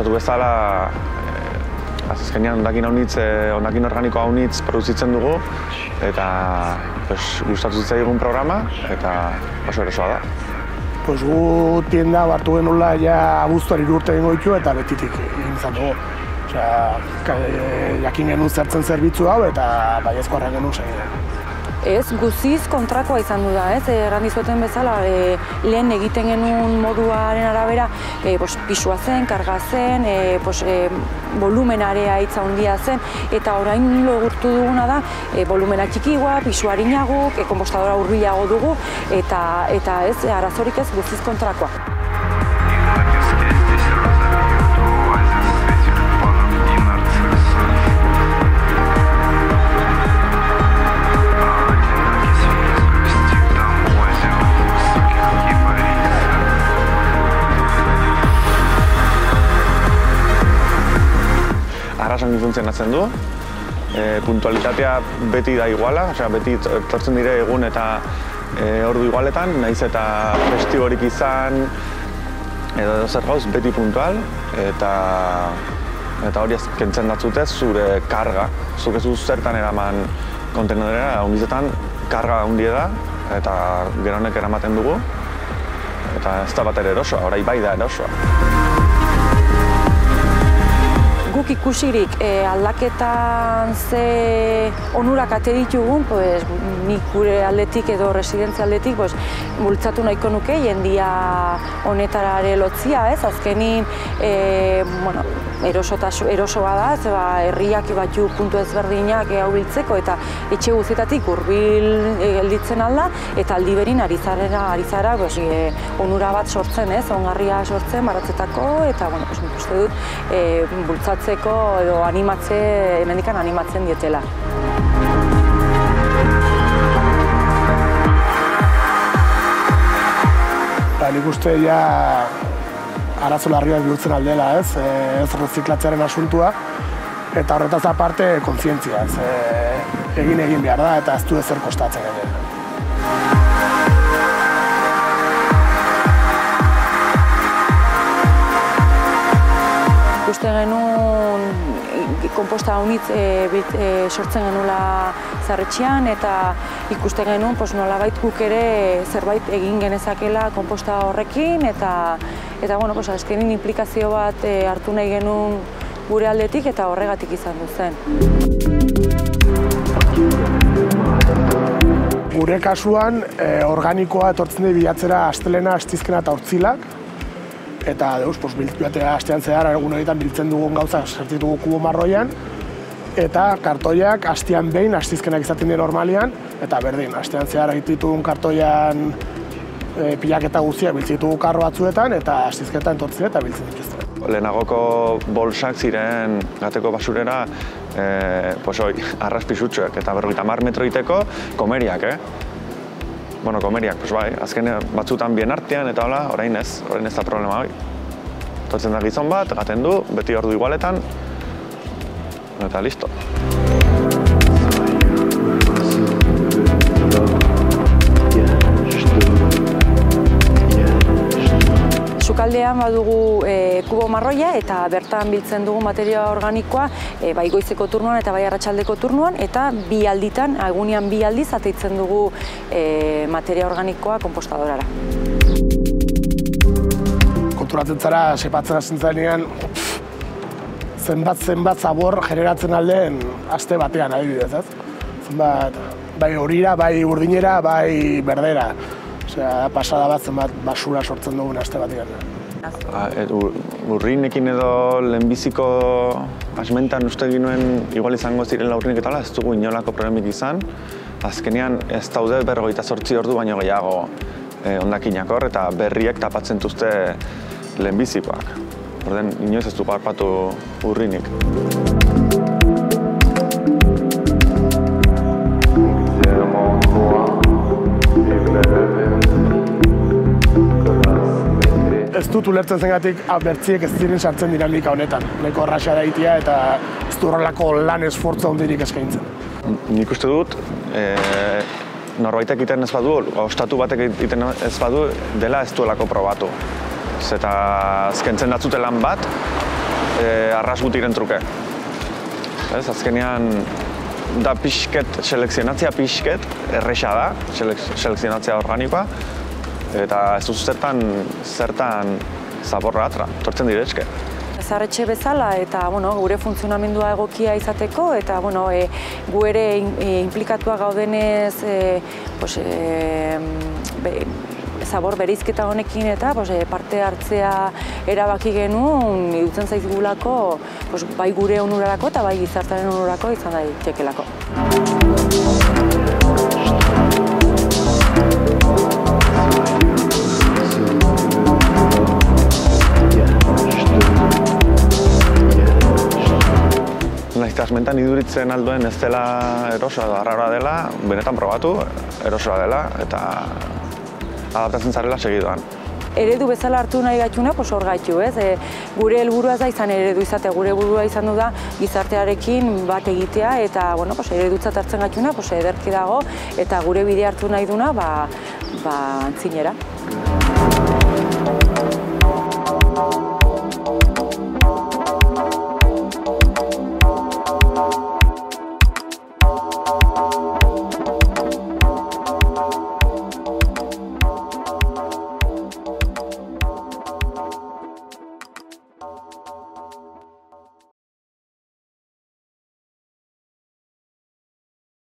aipatu bezala, azkenean hondakin organiko haunitz produzitzen dugu, eta gustatu zitzaigun programa, eta oso erosoa da. Gu tienda hartu genuela abuztuan 3 urte egingo ditu eta betitik egin izan dugu. Jakin genuen zertzen zerbitzu hau eta baiezko harra genuen segidean. Ez, guziz kontrakoa izan du da, erran dizueten bezala, lehen egiten genuen moduaren arabera, pisua zen, karga zen, volumenarea hitza handia zen, eta orain logurtu duguna da, volumena txikigoa, pisua harinago, konpostadora hurbilago dugu, eta ez, arazorik ez, guziz kontrakoa. Arrasongi funtzionatzen du, puntualitatea beti da iguala, beti etortzen dire egun eta ordu igualetan, nahiz eta festiborik izan, edo zer gauz, beti puntual, eta hori kentzen datzutez zure karga. Zuk ez zertan eraman kontenedera, ongizetan karga handia da, eta gero honek eramaten dugu, eta ez da bat ere erosoa, orai bai da erosoa. Guk ikusirik aldaketan ze onurak ate ditugun, nik gure aldetik edo residentzi aldetik bultzatu nahiko nuke jendia honetara ere lotzia, azkenin erosoa da, herriak batzu puntu ezberdinak hau biltzeko eta etxe guztietatik hurbil gelditzen alda eta aldi berin ari zara onura bat sortzen, ongarria sortzen baratzetako eta nik uste dut bultzatzeko edo hemendikan animatzen dietela. Nik uste arazo larriak bihurtzen aldela, ez reziklatzearen asuntua, eta horretaz aparte kontzientzia, egin behar da eta ez du ezer kostatzen ere. Ikuste genuen konposta haunitz sortzen genuela zarretxean eta ikuste genuen nolabait guk ere zerbait egin genezakela konposta horrekin eta azkenin implikazio bat hartu nahi genuen gure aldetik eta horregatik izan du zen. Gure kasuan organikoa etortzen dira bilatzera astelena, astizkena eta hortzilak. Eta biltzea astean zehar egun horietan biltzen dugun gauzak sartitugu kubo marroian eta kartoiak astean behin astizkenak izaten dira normalian eta berdin, astean zehar egitugun kartoian pilaketa guztiak biltzen ditugu karro batzuetan eta astizketan etortzen eta biltzen dituzte. Lehenagoko bolsak ziren gateko basurera arras pisutxoek eta 50 metro iteko komeriak, komeriak, azken batzutan bien artean eta hola, orain ez da problema hori. Tortzen da gizon bat, gaten du, beti ordu igualetan, eta listo. Sukaldean badugu kubo marroia eta bertan biltzen dugu materia organikoa bai goizeko turnuan eta bai arratsaldeko turnuan eta bi alditan, egunean 2 aldiz ateitzen dugu materia organikoa konpostadorara. Konturatzen zara, sepatzen hasten zarenean zenbat zabor generatzen aldeen aste batean adibidez, zenbat bai horira, bai urdinera, bai berdera. Pasada bat zenbat basura sortzen dugun aste batean. Urrinekin edo lehenbiziko asmentan uste ginuen igual izango ziren urrinek eta ez dugu inolako problemik izan. Azkenean ez daude 48 ordu baino gehiago hondakinak hor eta berriek tapatzen duzte lehenbizikoak. Orden, inoiz ez dugu harpatu urrinik. Ez dut ulertzen zengatik bertziek ez ziren sartzen dinamika honetan. Nahiko erraxa da egitea eta ez du horrelako lan esfortza handirik eskaintzen. Nik uste dut, norbaitek egiten ez badu, ostatu batek egiten ez badu, dela ez duelako probatu. Eta azkentzen datzute lan bat, arrasgutiren truke. Ez, azkenean, da pixket, selekzionatzea pixket, erresa da, selekzionatzea organikoa, eta ez duzu zertan zaborra atra, tortzen direzke. Zaharretxe bezala eta gure funtzionamendua egokia izateko eta gu ere inplikatua gaudenez zabor bereizketa honekin eta parte hartzea erabaki genuen iruditzen zaizgulako bai gure onurarako eta bai gizartearen onurarako izan daitekeelako. Naiztasmentan iduritzen alduen ez dela erosoa edo arraroa dela, benetan probatu, erosoa dela eta adaptatzen zarela segidoan. Eredu bezala hartu nahi gaituna, hor gaitu, ez? Gure helburua ez da izan eredu izate, gure helburua izan du da gizartearekin bat egitea eta eredutzat hartzen gaituna, ederki dago eta gure bide hartu nahi duna antzinera.